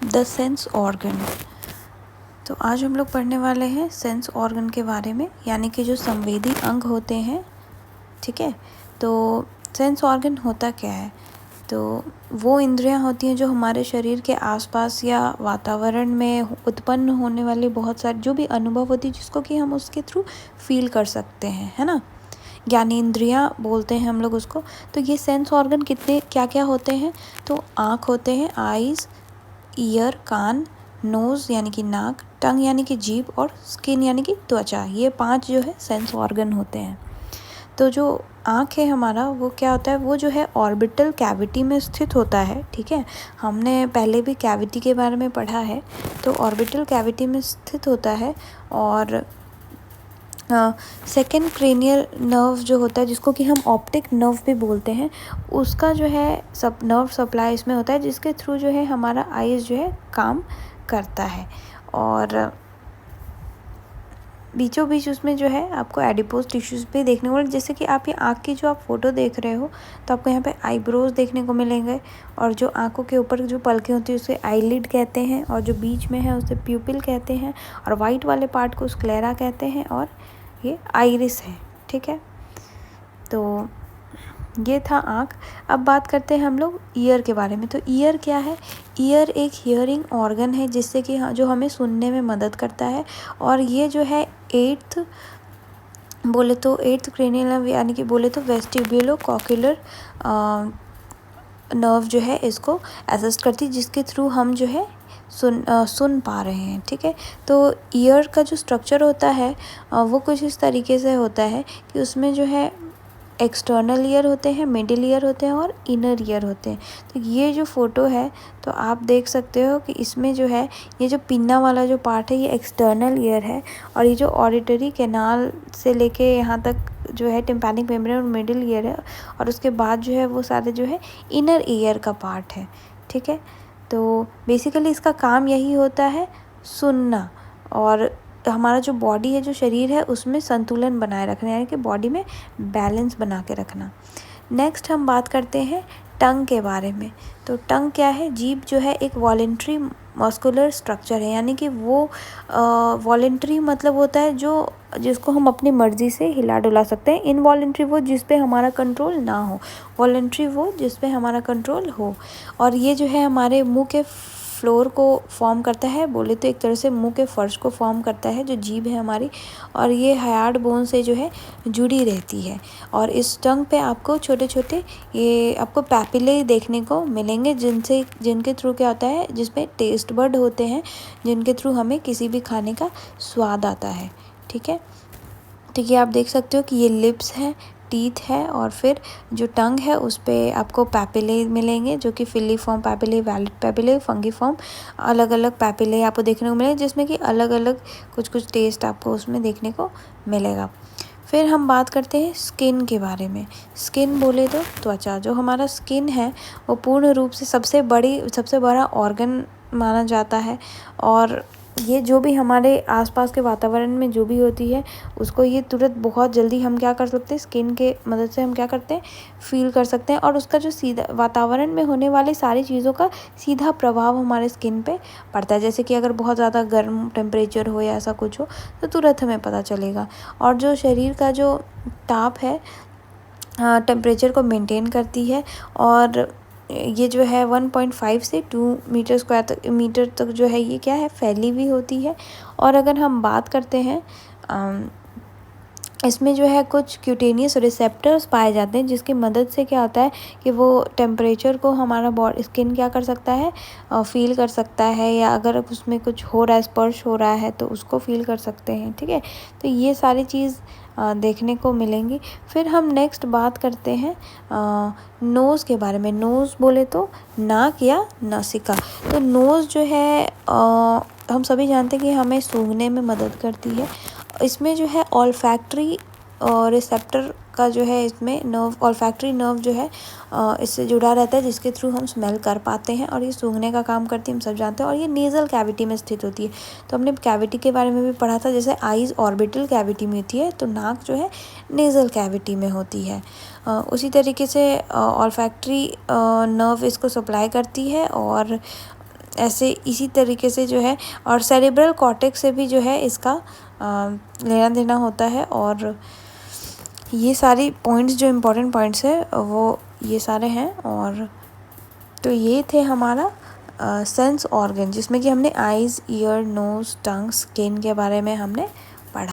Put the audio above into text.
The sense organ. तो आज हम लोग पढ़ने वाले हैं सेंस ऑर्गन के बारे में, यानी कि जो संवेदी अंग होते हैं। ठीक है, तो सेंस ऑर्गन होता क्या है? तो वो इंद्रियां होती हैं जो हमारे शरीर के आसपास या वातावरण में उत्पन्न होने वाली बहुत सारी जो भी अनुभव होती है, जिसको कि हम उसके थ्रू फील कर सकते हैं, है ना। ज्ञानेंद्रियां बोलते हैं हम लोग उसको। तो ये सेंस ऑर्गन कितने क्या क्या होते हैं? तो आँख होते हैं, आईज़, ईयर कान, नोज़ यानी कि नाक, टंग यानी कि जीभ, और स्किन यानी कि त्वचा। ये 5 जो है सेंस ऑर्गन होते हैं। तो जो आँख है हमारा, वो क्या होता है? वो जो है ऑर्बिटल कैविटी में स्थित होता है। ठीक है, हमने पहले भी कैविटी के बारे में पढ़ा है। तो ऑर्बिटल कैविटी में स्थित होता है। और सेकेंड क्रेनियल नर्व जो होता है, जिसको कि हम ऑप्टिक नर्व भी बोलते हैं, उसका जो है सब नर्व सप्लाई इसमें होता है, जिसके थ्रू जो है हमारा आइज़ जो है काम करता है। और बीचों बीच उसमें जो है आपको एडिपोज टिश्यूज़ भी देखने को मिले। जैसे कि आप ये आँख की जो आप फ़ोटो देख रहे हो, तो आपको यहाँ पे आईब्रोज देखने को मिलेंगे, और जो आँखों के ऊपर जो पलकें होती है उसे आईलिड कहते हैं, और जो बीच में है उसे प्यूपिल कहते हैं, और वाइट वाले पार्ट को स्क्लेरा कहते हैं, और ये आइरिस है। ठीक है, तो ये था आँख। अब बात करते हैं हम लोग ईयर के बारे में। तो ईयर क्या है? ईयर एक हियरिंग ऑर्गन है, जिससे कि जो हमें सुनने में मदद करता है। और ये जो है एट्थ क्रेनियल नर्व, यानी कि बोले तो वेस्टिब्यूलो कॉक्युलर नर्व जो है इसको असिस्ट करती, जिसके थ्रू हम जो है सुन पा रहे हैं। ठीक है, तो ईयर का जो स्ट्रक्चर होता है वो कुछ इस तरीके से होता है कि उसमें जो है एक्सटर्नल ईयर होते हैं, मिडिल ईयर होते हैं, और इनर ईयर होते हैं। तो ये जो फ़ोटो है, तो आप देख सकते हो कि इसमें जो है ये जो पिन्ना वाला जो पार्ट है, ये एक्सटर्नल ईयर है, और ये जो ऑडिटरी कैनाल से लेके यहाँ तक जो है टिम्पैनिक मेम्ब्रेन और मिडिल ईयर है, और उसके बाद जो है वो सारे जो है इनर ईयर का पार्ट है। ठीक है, तो बेसिकली इसका काम यही होता है, सुनना, और हमारा जो बॉडी है, जो शरीर है, उसमें संतुलन बनाए रखना, यानी कि बॉडी में बैलेंस बना के रखना। नेक्स्ट हम बात करते हैं टंग के बारे में। तो टंग क्या है? जीभ जो है एक वॉलेंट्री मस्कुलर स्ट्रक्चर है, यानी कि वो वॉलेंट्री मतलब होता है जिसको हम अपनी मर्ज़ी से हिला डुला सकते हैं। इनवॉलेंट्री वो जिस पे हमारा कंट्रोल ना हो, वॉलेंट्री वो जिस पे हमारा कंट्रोल हो। और ये जो है हमारे मुंह के फ्लोर को फॉर्म करता है, बोले तो एक तरह से मुंह के फर्श को फॉर्म करता है, जो जीभ है हमारी। और ये हार्ड बोन से जो है जुड़ी रहती है। और इस टंग पे आपको छोटे छोटे ये आपको पैपिले देखने को मिलेंगे, जिनके थ्रू क्या होता है, जिसमें टेस्ट बड होते हैं, जिनके थ्रू हमें किसी भी खाने का स्वाद आता है। ठीक है, तो ये आप देख सकते हो कि ये लिप्स है, टीथ है, और फिर जो टंग है उस पर आपको पैपिले मिलेंगे, जो कि फिलीफॉर्म पैपिले, वैलिड पैपिले, फंगीफॉर्म, अलग अलग पैपिले आपको देखने को मिलेंगे, जिसमें कि अलग अलग कुछ टेस्ट आपको उसमें देखने को मिलेगा। फिर हम बात करते हैं स्किन के बारे में। स्किन बोले तो त्वचा। जो हमारा स्किन है वो पूर्ण रूप से सबसे बड़ा ऑर्गन माना जाता है, और ये जो भी हमारे आसपास के वातावरण में जो भी होती है, उसको ये तुरंत बहुत जल्दी हम क्या कर सकते हैं, स्किन के मदद से हम क्या करते हैं, फील कर सकते हैं। और उसका जो सीधा वातावरण में होने वाली सारी चीज़ों का सीधा प्रभाव हमारे स्किन पे पड़ता है। जैसे कि अगर बहुत ज़्यादा गर्म टेम्परेचर हो या ऐसा कुछ हो, तो तुरंत हमें पता चलेगा। और जो शरीर का जो ताप है, टेम्परेचर को मेंटेन करती है। और ये जो है 1.5 से 2 मीटर तक जो है ये क्या है, फैली हुई होती है। और अगर हम बात करते हैं इसमें जो है कुछ क्यूटेनियस रिसेप्टर्स पाए जाते हैं, जिसकी मदद से क्या होता है कि वो टेम्परेचर को हमारा बॉडी स्किन क्या कर सकता है, फील कर सकता है, या अगर उसमें कुछ हो रहा है, स्पर्श हो रहा है, तो उसको फील कर सकते हैं। ठीक है, तो ये सारी चीज़ देखने को मिलेंगी। फिर हम नेक्स्ट बात करते हैं नोज़ के बारे में। नोज़ बोले तो नाक या नासिका। तो नोज़ जो है हम सभी जानते हैं कि हमें सूंघने में मदद करती है। इसमें जो है ऑल्फैक्टरी रिसेप्टर का जो है, इसमें ऑल्फैक्टरी नर्व जो है इससे जुड़ा रहता है, जिसके थ्रू हम स्मेल कर पाते हैं, और ये सूंघने का काम करती है, हम सब जानते हैं। और ये नेज़ल कैविटी में स्थित होती है। तो हमने कैविटी के बारे में भी पढ़ा था, जैसे आईज़ ऑर्बिटल कैविटी में होती है, तो नाक जो है नेज़ल कैविटी में होती है। उसी तरीके से ऑल्फैक्टरी नर्व इसको सप्लाई करती है, और ऐसे इसी तरीके से जो है, और सेरेब्रल कॉर्टेक्स से भी जो है इसका लेना देना होता है। और ये सारी पॉइंट्स जो इम्पोर्टेंट पॉइंट्स है वो ये सारे हैं। और तो ये थे हमारा सेंस ऑर्गन, जिसमें कि हमने आइज़, ईयर, नोज़, टंग, स्किन के बारे में हमने